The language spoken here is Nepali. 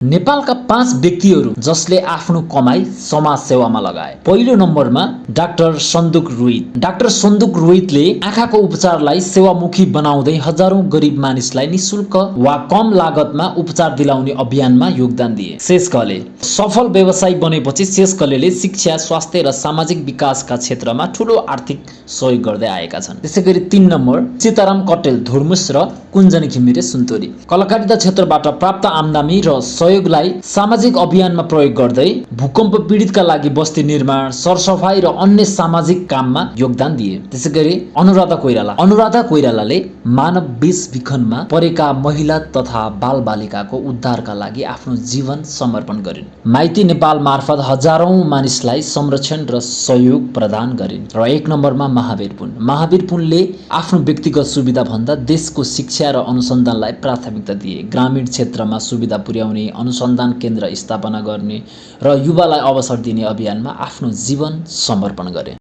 नेपालका 5 व्यक्तिहरू जसले आफ्नो कमाई समाज सेवामा लगाए। पहिलो नम्बरमा डाक्टर सन्दुक रुइत। डाक्टर सन्दुक रुइतले आँखाको उपचारलाई सेवामुखी बनाउँदै हजारौं गरिब मानिसलाई निशुल्क वा कम लागतमा उपचार दिलाउने अभियानमा योगदान दिए। शेषकले सफल व्यवसायी बनेपछि शेषकलेले शिक्षा, स्वास्थ्य र सामाजिक विकासका क्षेत्रमा ठूलो आर्थिक सहयोग गर्दै आएका छन्। त्यसैगरी 3 नम्बर सीताराम कटेल धुर्मुस र कुञ्जनी घिमिरे सुन्तोरी। कलाकारिता क्षेत्रबाट प्राप्त आम्दानी र सहयोगलाई सामाजिक अभियानमा प्रयोग गर्दै भूकम्प पीडितका लागि बस्ती निर्माण, सरसफाई र अन्य सामाजिक काममा योगदान दिए। त्यसैगरी अनुराधा कोइराला। अनुराधा कोइरालाले मानव विष विखनमा परेका महिला तथा बालबालिकाको उद्धारका लागि आफ्नो जीवन समर्पण गरिन्। माइती नेपाल मार्फत हजारौं मानिसलाई संरक्षण र सहयोग प्रदान गरिन्। र 1 नम्बरमा महावीर पुन। महावीर पुनले आफ्नो व्यक्तिगत सुविधा भन्दा देशको शिक्षा र अनुसन्धानलाई प्राथमिकता दिए। ग्रामीण क्षेत्रमा सुविधा पुर्याउने, अनुसन्धान केन्द्र स्थापना गर्ने र युवालाई अवसर दिने अभियानमा आफ्नो जीवन समर्पण गरे।